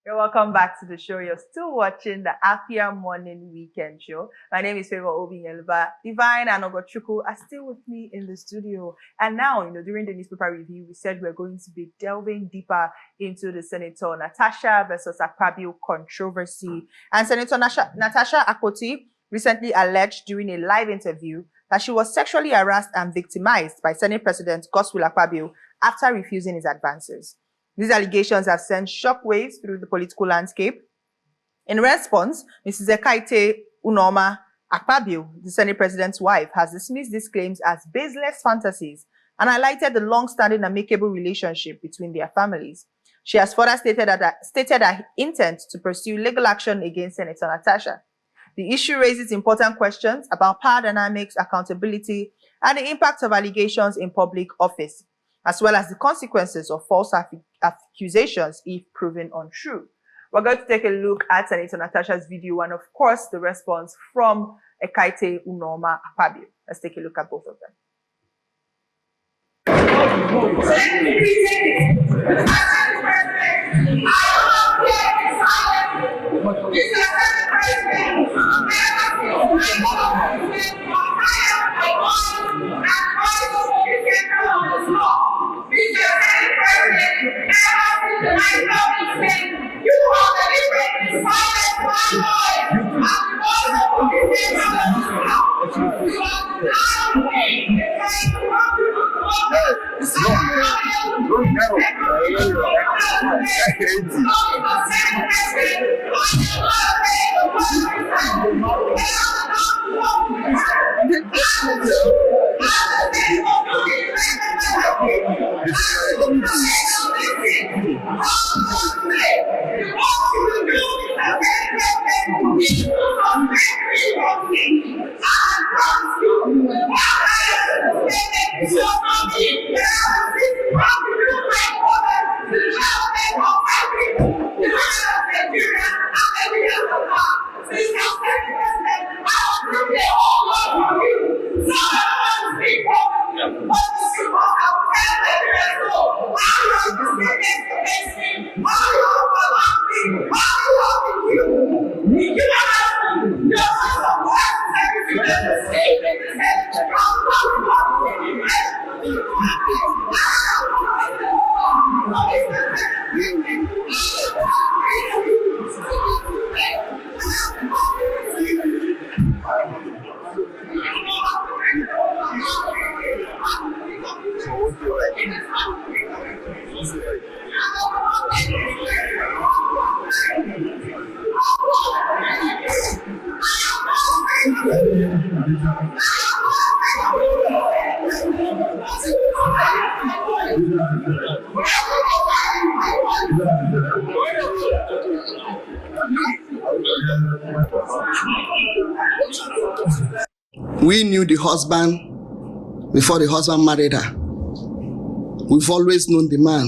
You're welcome back to the show. You're still watching the Afia Morning Weekend Show. My name is Favor Obinyelba. Divine and Ogochukwu are still with me in the studio. And now, during the newspaper review, we said we're going to be delving deeper into the Senator NATASHA versus Akpabio controversy. And Senator NATASHA Akpoti recently alleged during a live interview that she was sexually harassed and victimized by Senate President Godswill Akpabio after refusing his advances. These allegations have sent shockwaves through the political landscape. In response, Mrs. Ekaette Unoma Akpabio, the Senate President's wife, has dismissed these claims as baseless fantasies and highlighted the long-standing amicable relationship between their families. She has further stated her intent to pursue legal action against Senator NATASHA. The issue raises important questions about power dynamics, accountability, and the impact of allegations in public office, as well as the consequences of false accusations if proven untrue. We're going to take a look at Senator NATASHA's video and, of course, the response from Ekaette Unoma Akpabio. Let's take a look at both of them. We knew the husband before the husband married her. We've always known the man.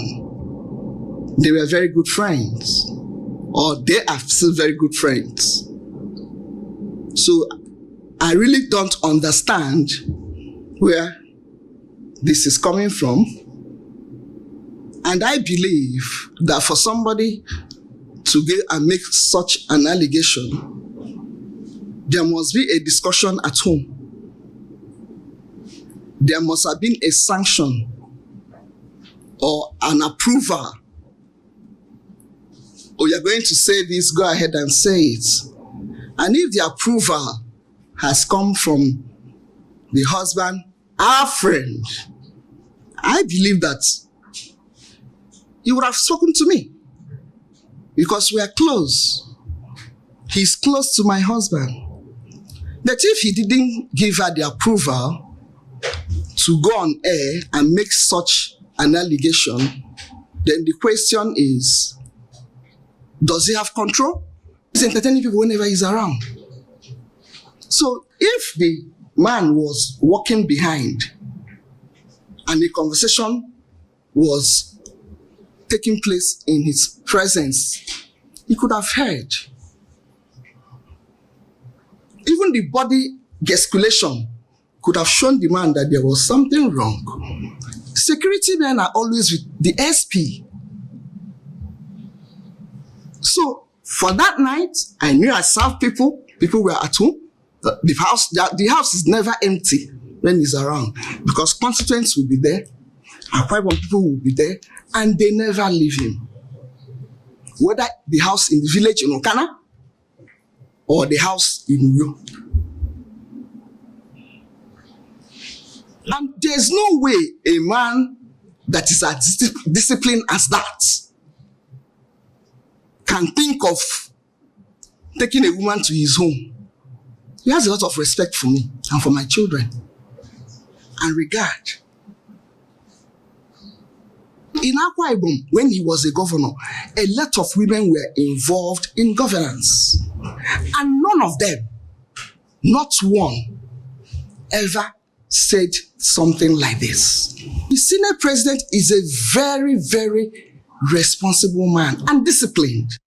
They were very good friends, or they are still very good friends. So I really don't understand where this is coming from. And I believe that for somebody to go and make such an allegation, there must be a discussion at home. There must have been a sanction or an approval. Or you're going to say this, go ahead and say it. And if the approval has come from the husband, our friend, I believe that he would have spoken to me because we are close. He's close to my husband. But if he didn't give her the approval to go on air and make such an allegation, then the question is, does he have control? He's entertaining people whenever he's around. So if the man was walking behind and the conversation was taking place in his presence, he could have heard. Even the body gesticulation could have shown the man that there was something wrong. Security men are always with the SP. So for that night, I knew I served people. People were at home. The house is never empty when he's around because constituents will be there. Akwa people will be there, and they never leave him. Whether the house in the village in Okana or the house in Uyo. And there's no way a man that is as disciplined as that can think of taking a woman to his home. He has a lot of respect for me and for my children and regard. In Akwa Ibom, when he was a governor, a lot of women were involved in governance. And none of them, not one, ever said something like this. The Senate president is a very, very responsible man and disciplined.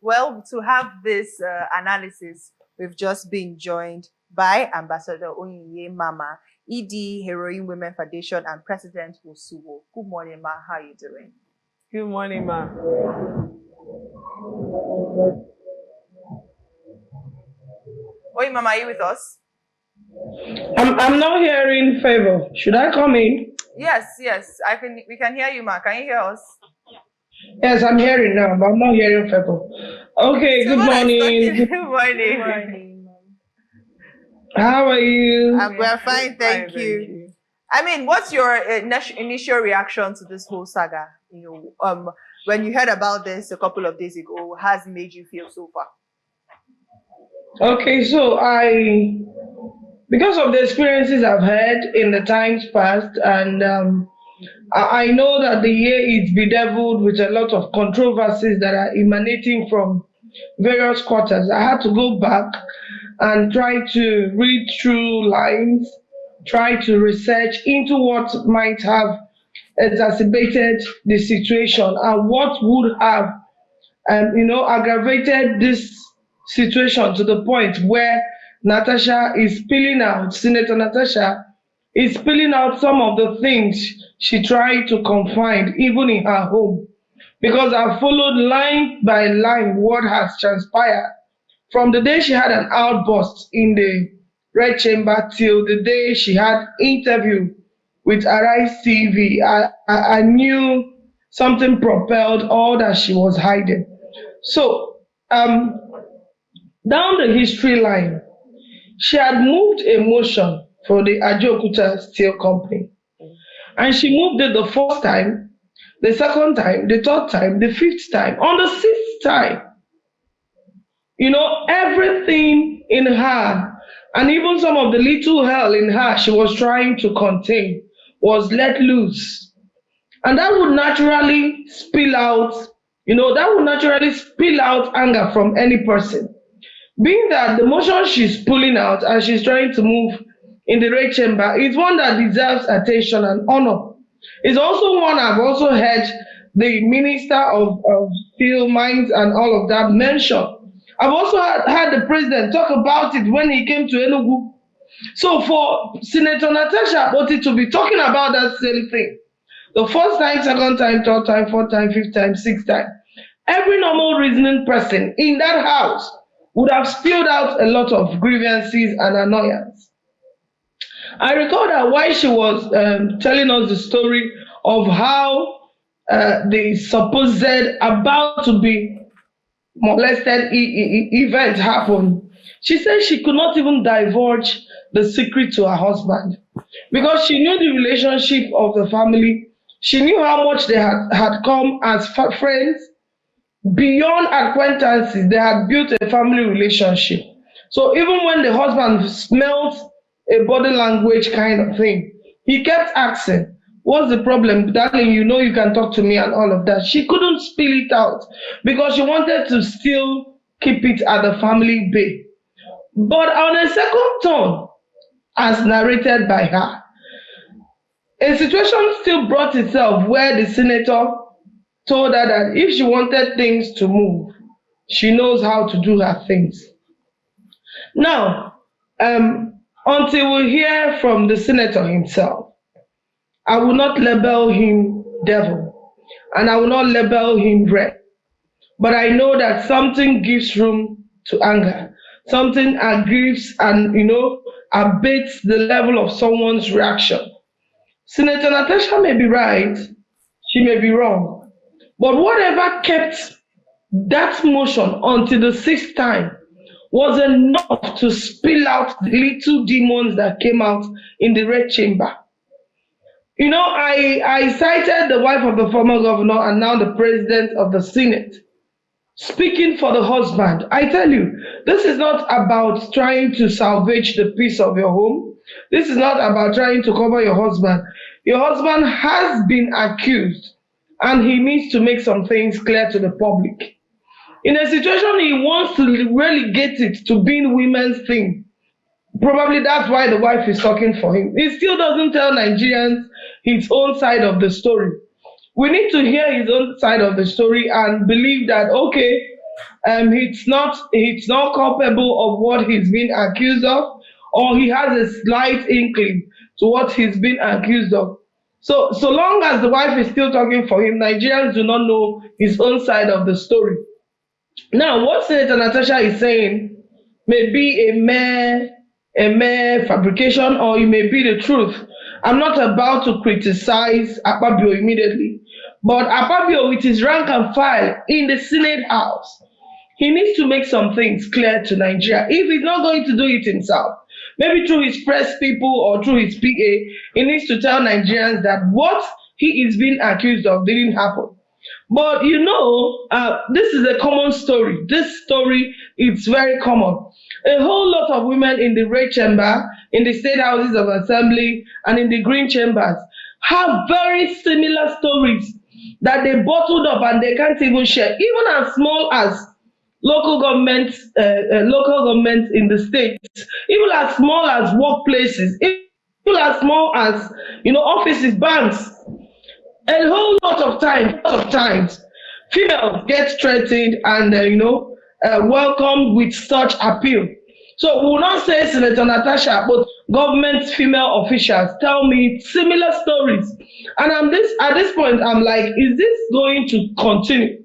Well, to have this analysis, we've just been joined by Ambassador Onyinye Mamah, ED, Heroine Women Foundation, and President WOSUWO. Good morning, Ma. How are you doing? Good morning, Ma. Onyinye Mamah, are you with us? I'm not hearing Favor. Should I come in? Yes. We can hear you, Ma. Can you hear us? Yes, I'm hearing now, but I'm not hearing Favor. Okay, good morning. Good morning. How are you? We're fine, thank you. I mean, what's your initial reaction to this whole saga? When you heard about this a couple of days ago, how has it made you feel so far? Okay, so because of the experiences I've had in the times past, and I know that the year is bedeviled with a lot of controversies that are emanating from various quarters. I had to go back and try to read through lines, try to research into what might have exacerbated the situation and what would have, aggravated this situation to the point where Senator Natasha is spilling out some of the things she tried to confide even in her home. Because I followed line by line what has transpired from the day she had an outburst in the Red Chamber till the day she had interview with Arise TV. I knew something propelled all that she was hiding. So, down the history line, she had moved a motion for the Ajokuta Steel Company. And she moved it the first time, the second time, the third time, the fifth time. On the sixth time, everything in her, and even some of the little hell in her she was trying to contain, was let loose. And that would naturally spill out, anger from any person. Being that the motion she's pulling out and she's trying to move in the Red Chamber is one that deserves attention and honor. It's also one I've also heard the Minister of Steel, Mines and all of that mention. I've also heard the president talk about it when he came to Enugu. So for Senator NATASHA AKPOTI to be talking about that same thing, the first time, second time, third time, fourth time, fifth time, sixth time, every normal reasoning person in that house would have spilled out a lot of grievances and annoyance. I recall that while she was telling us the story of how the supposed about to be molested event happened, she said she could not even divulge the secret to her husband because she knew the relationship of the family. She knew how much they had come as friends. Beyond acquaintances, they had built a family relationship. So even when the husband smelled a body language kind of thing, he kept asking, "What's the problem? Darling, you can talk to me," and all of that. She couldn't spill it out because she wanted to still keep it at the family bay. But on a second turn, as narrated by her, a situation still brought itself where the senator told her that if she wanted things to move, she knows how to do her things. Now, until we hear from the senator himself, I will not label him devil, and I will not label him red. but I know that something gives room to anger. Something aggrieves and, abates the level of someone's reaction. Senator Natasha may be right, she may be wrong. But whatever kept that motion until the sixth time was enough to spill out the little demons that came out in the red chamber. I cited the wife of the former governor and now the president of the Senate speaking for the husband. I tell you, this is not about trying to salvage the peace of your home. This is not about trying to cover your husband. Your husband has been accused and he needs to make some things clear to the public. In a situation he wants to relegate it to being women's thing. Probably that's why the wife is talking for him. He still doesn't tell Nigerians his own side of the story. We need to hear his own side of the story and believe that okay, it's not culpable of what he's been accused of, or he has a slight inkling to what he's been accused of. So long as the wife is still talking for him, Nigerians do not know his own side of the story. Now, what Senator Natasha is saying may be a mere fabrication, or it may be the truth. I'm not about to criticize Akpabio immediately, but Akpabio, with his rank and file in the Senate House, he needs to make some things clear to Nigeria. If he's not going to do it himself, maybe through his press people or through his PA, he needs to tell Nigerians that what he is being accused of didn't happen. But this is a common story. This story is very common. A whole lot of women in the red chamber, in the state houses of assembly, and in the green chambers have very similar stories that they bottled up and they can't even share, even as small as local governments in the states, even as small as workplaces, even as small as offices, banks. A whole lot of times, females get threatened and welcomed with such appeal. So we will not say Senator Natasha, but government female officials tell me similar stories. And at this point, I'm like, is this going to continue?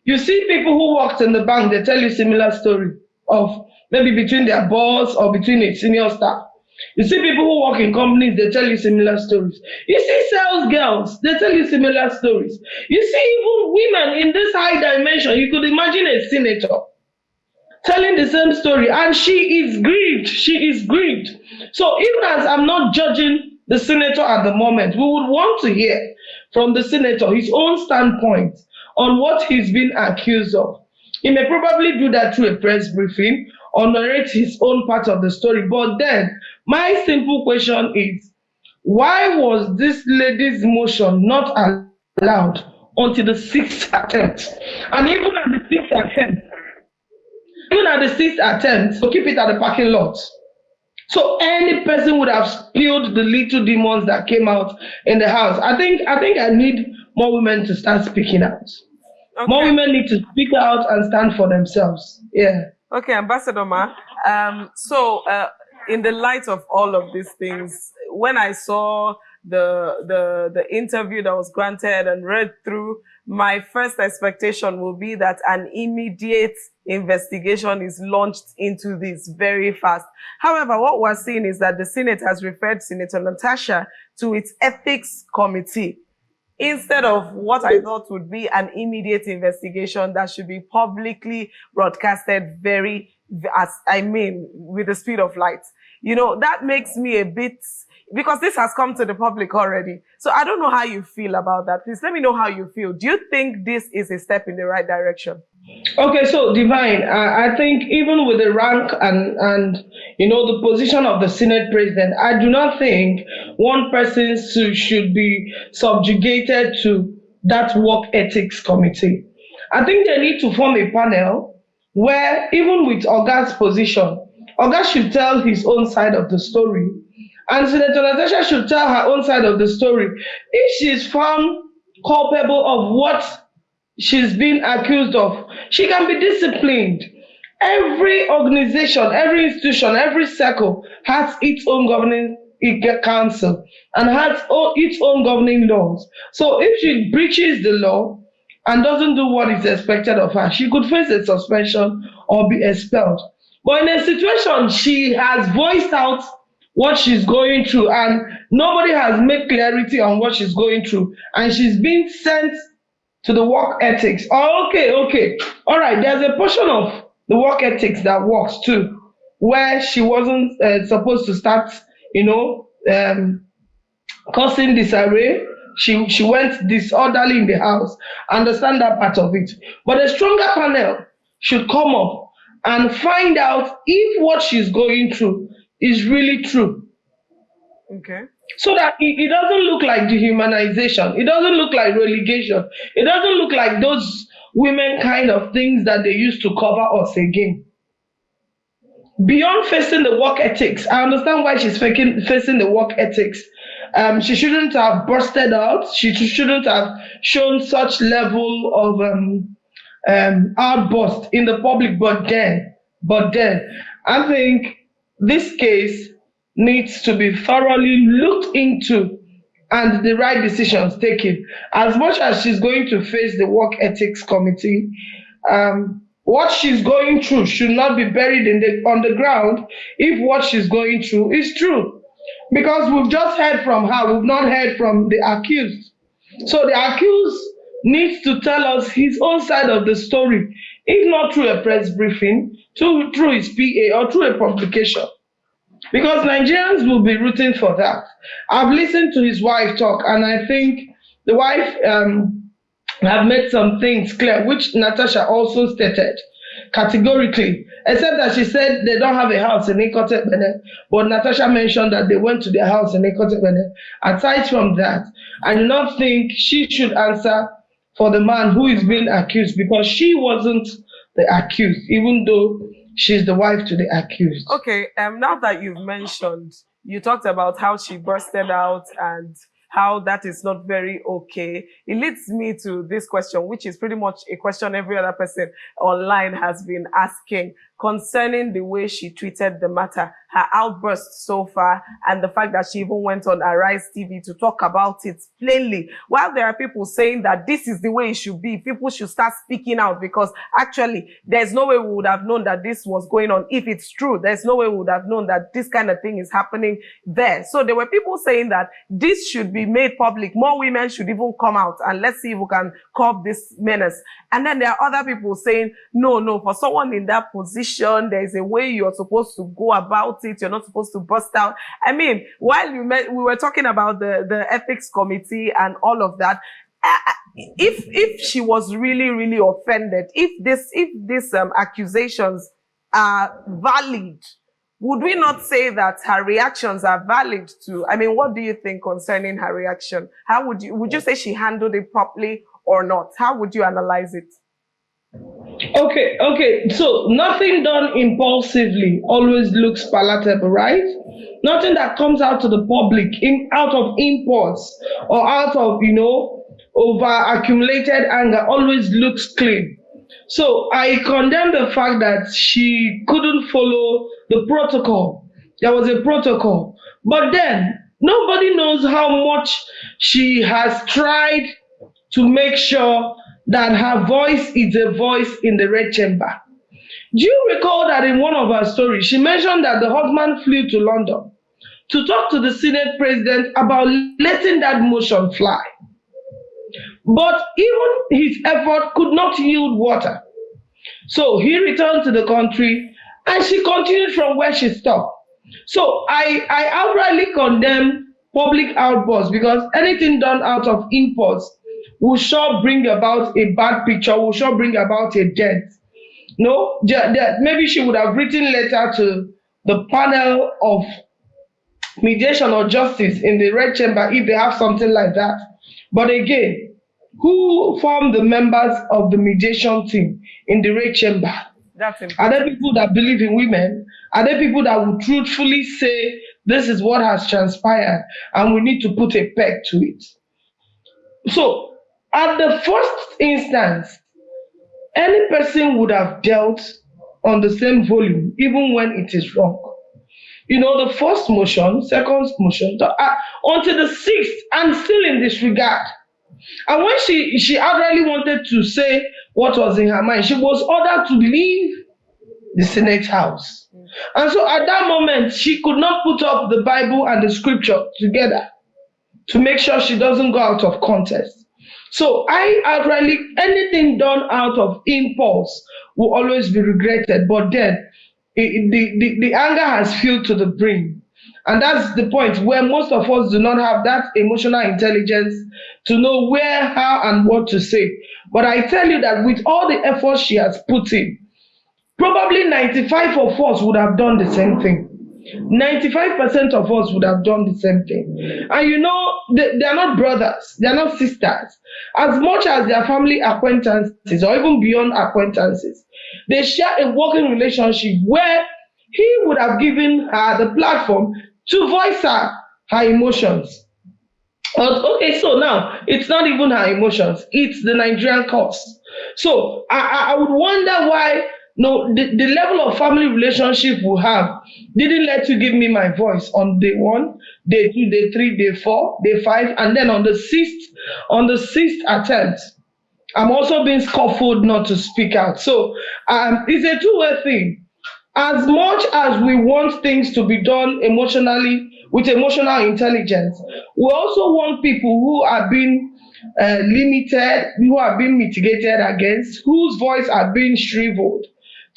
You see people who worked in the bank, they tell you similar story of maybe between their boss or between a senior staff. You see people who work in companies, they tell you similar stories. You see sales girls, they tell you similar stories. You see even women in this high dimension. You could imagine a senator telling the same story, and she is grieved. She is grieved. So even as I'm not judging the senator at the moment, we would want to hear from the senator his own standpoint on what he's been accused of. He may probably do that through a press briefing or narrate his own part of the story. But then, my simple question is, why was this lady's motion not allowed until the sixth attempt? And even at the sixth attempt, to keep it at the parking lot. So any person would have spilled the little demons that came out in the house. I think I need more women to start speaking out. Okay. More women need to speak out and stand for themselves. Yeah. Okay, Ambassador Ma. In the light of all of these things, when I saw the interview that was granted and read through, my first expectation will be that an immediate investigation is launched into this very fast. However, what we're seeing is that the Senate has referred Senator Natasha to its ethics committee, instead of what I thought would be an immediate investigation that should be publicly broadcasted with the speed of light. That makes me a bit, because this has come to the public already. So I don't know how you feel about that. Please let me know how you feel. Do you think this is a step in the right direction? Okay, so Divine, I think even with the rank and the position of the Senate president, I do not think one person should be subjugated to that work ethics committee. I think they need to form a panel where even with Oga's position, Oga should tell his own side of the story, and Senator Natasha should tell her own side of the story. If she is found culpable of what she's been accused of, she can be disciplined. Every organization, every institution, every circle has its own governing council and has its own governing laws. So if she breaches the law, and doesn't do what is expected of her, she could face a suspension or be expelled. But in a situation, she has voiced out what she's going through, and nobody has made clarity on what she's going through, and she's being sent to the work ethics. Oh, okay. All right, there's a portion of the work ethics that works too, where she wasn't supposed to start, causing disarray. She went disorderly in the house. I understand that part of it. But a stronger panel should come up and find out if what she's going through is really true. Okay. So that it doesn't look like dehumanization. It doesn't look like relegation. It doesn't look like those women kind of things that they used to cover us again. Beyond facing the work ethics, I understand why she's facing the work ethics. She shouldn't have bursted out. She shouldn't have shown such level of outburst in the public. But then, I think this case needs to be thoroughly looked into and the right decisions taken. As much as she's going to face the work ethics committee, what she's going through should not be buried on the ground if what she's going through is true. Because we've just heard from her, we've not heard from the accused. So the accused needs to tell us his own side of the story, if not through a press briefing, through his PA or through a publication. Because Nigerians will be rooting for that. I've listened to his wife talk, and I think the wife have made some things clear, which Natasha also stated categorically, except that she said they don't have a house in Ekaette Unoma, but Natasha mentioned that they went to their house in Ekaette Unoma. Aside from that, I do not think she should answer for the man who is being accused, because she wasn't the accused, even though she's the wife to the accused. Okay, now that you've mentioned, you talked about how she bursted out and how that is not very okay. It leads me to this question, which is pretty much a question every other person online has been asking concerning the way she treated the matter, her outburst so far, and the fact that she even went on Arise TV to talk about it plainly. While there are people saying that this is the way it should be, people should start speaking out, because actually there's no way we would have known that this was going on. If it's true, there's no way we would have known that this kind of thing is happening there. So there were people saying that this should be made public. More women should even come out, and let's see if we can curb this menace. And then there are other people saying, no, for someone in that position, there's a way you're supposed to go about it. You're not supposed to burst out. I mean, while we were talking about the ethics committee and all of that, if she was really, really offended, if these accusations are valid, would we not say that her reactions are valid too? I mean, what do you think concerning her reaction? How would you say she handled it properly or not? How would you analyze it? Okay. So nothing done impulsively always looks palatable, right? Nothing that comes out to the public out of impulse or out of, over accumulated anger always looks clean. So I condemn the fact that she couldn't follow the protocol. There was a protocol. But then nobody knows how much she has tried to make sure that her voice is a voice in the red chamber. Do you recall that in one of her stories, she mentioned that the husband flew to London to talk to the Senate president about letting that motion fly? But even his effort could not yield water. So he returned to the country and she continued from where she stopped. So I outrightly condemn public outbursts, because anything done out of impulse will sure bring about a bad picture, will sure bring about a dent. No, maybe she would have written a letter to the panel of mediation or justice in the red chamber if they have something like that. But again, who form the members of the mediation team in the red chamber? Are there people that believe in women? Are there people that will truthfully say this is what has transpired and we need to put a peg to it? So at the first instance, any person would have dealt on the same volume, even when it is wrong. The first motion, second motion, until the sixth, and still in disregard. And when she outrightly wanted to say what was in her mind, she was ordered to leave the Senate House. And so at that moment, she could not put up the Bible and the scripture together to make sure she doesn't go out of context. So I outrightly, anything done out of impulse will always be regretted. But then the anger has filled to the brim. And that's the point where most of us do not have that emotional intelligence to know where, how, and what to say. But I tell you that with all the effort she has put in, probably 95 of us would have done the same thing. 95% of us would have done the same thing. And you know, they are not brothers, they are not sisters. As much as they are family acquaintances or even beyond acquaintances, they share a working relationship where he would have given her the platform to voice her emotions. But okay, so now it's not even her emotions, it's the Nigerian cost. So I would wonder why no the level of family relationship we have didn't let you give me my voice on day one, day two, day three, day four, day five, and then on the sixth attempt, I'm also being scuffled not to speak out. So it's a two-way thing. As much as we want things to be done emotionally with emotional intelligence, we also want people who are being limited, who are being mitigated against, whose voice are being shriveled,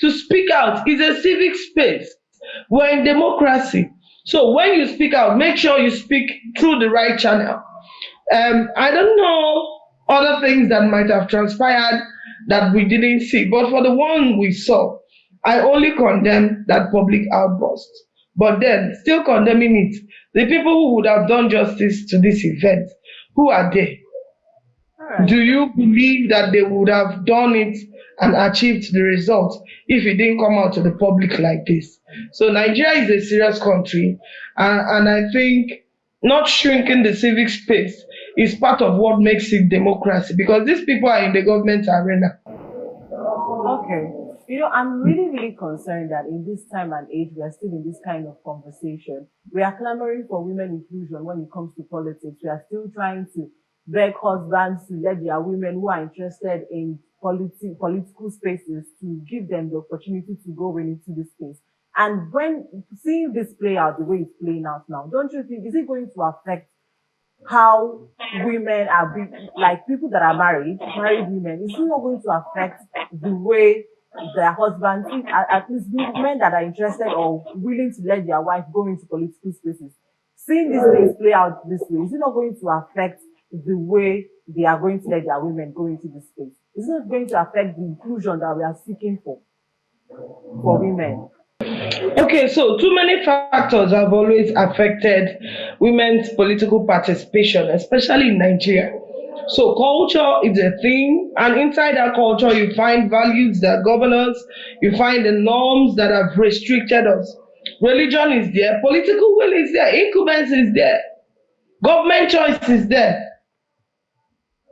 to speak out. It's a civic space. We're in democracy. So when you speak out, make sure you speak through the right channel. I don't know other things that might have transpired that we didn't see, but for the one we saw, I only condemn that public outburst. But then, still condemning it, the people who would have done justice to this event, who are they? Right. Do you believe that they would have done it and achieved the result if it didn't come out to the public like this? So Nigeria is a serious country, and I think not shrinking the civic space is part of what makes it democracy, because these people are in the government arena. Okay. I'm really, really concerned that in this time and age, we are still in this kind of conversation. We are clamoring for women inclusion when it comes to politics. We are still trying to beg husbands to let their women who are interested in political spaces to give them the opportunity to go into this space. And when seeing this play out the way it's playing out now, don't you think, is it going to affect how women are being, like people that are married women, is it not going to affect the way their husbands, at least men that are interested or willing to let their wife go into political spaces, seeing these things play out this way, is it not going to affect the way they are going to let their women go into this space? Is it not going to affect the inclusion that we are seeking for women? Okay, so too many factors have always affected women's political participation, especially in Nigeria. So culture is a thing, and inside that culture, you find values that govern us, you find the norms that have restricted us. Religion is there, political will is there, incumbence is there, government choice is there.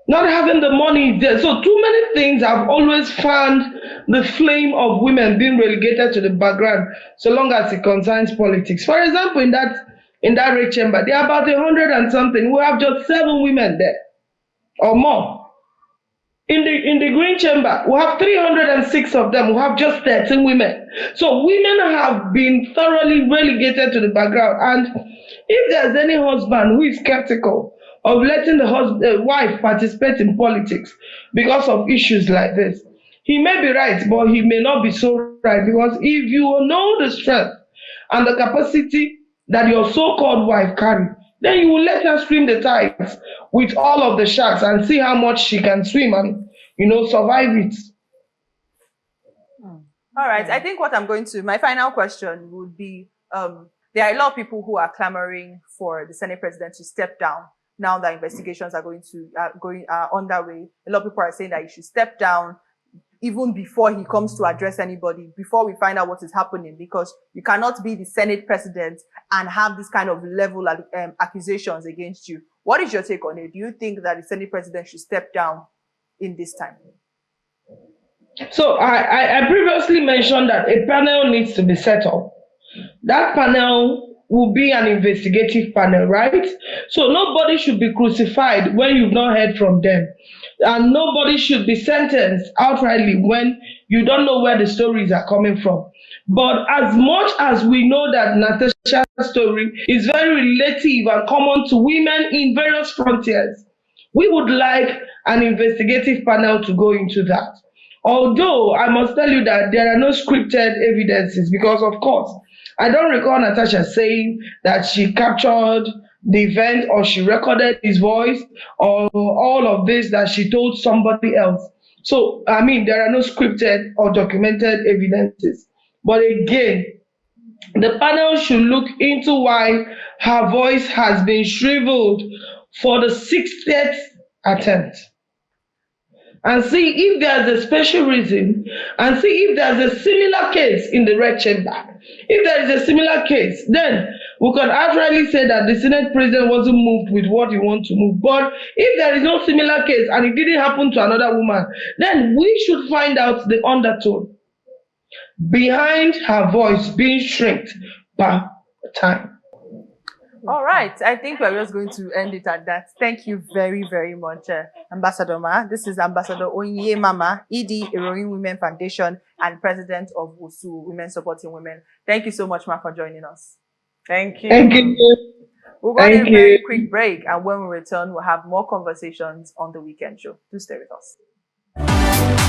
Not having the money is there. So too many things have always found the flame of women being relegated to the background so long as it concerns politics. For example, in that red chamber, there are about 100 and something. We have just 7 women there or more. In the green chamber, we have 306 of them. We have just 13 women. So women have been thoroughly relegated to the background. And if there's any husband who is skeptical of letting the wife participate in politics because of issues like this, he may be right, but he may not be so right, because if you know the strength and the capacity that your so-called wife carry, then you will let her swim the tides with all of the sharks and see how much she can swim and, survive it. All right. I think my final question would be, there are a lot of people who are clamoring for the Senate president to step down now that investigations are going underway. A lot of people are saying that he should step down even before he comes to address anybody, before we find out what is happening, because you cannot be the Senate president and have this kind of level of accusations against you. What is your take on it? Do you think that the Senate president should step down in this time? So I previously mentioned that a panel needs to be set up. That panel will be an investigative panel, right? So nobody should be crucified when you've not heard from them. And nobody should be sentenced outrightly when you don't know where the stories are coming from. But as much as we know that Natasha's story is very relative and common to women in various frontiers, we would like an investigative panel to go into that. Although I must tell you that there are no scripted evidences, because of course, I don't recall Natasha saying that she captured the event or she recorded his voice or all of this that she told somebody else. So, I mean, there are no scripted or documented evidences. But again, the panel should look into why her voice has been shriveled for the 60th attempt and see if there's a special reason and see if there's a similar case in the red chamber. If there is a similar case, then we can outrightly say that the Senate president wasn't moved with what he wants to move. But if there is no similar case and it didn't happen to another woman, then we should find out the undertone behind her voice being shrinked by time. All right. I think we're just going to end it at that. Thank you very, very much, Ambassador Ma. This is Ambassador Onyinye Mamah, ED, Heroine Women Foundation, and President of WOSUWO, Women Supporting Women. Thank you so much, Ma, for joining us. Thank you. Thank you. We'll go on a Thank very you. quick break, and when we return, we'll have more conversations on the weekend show. Do stay with us.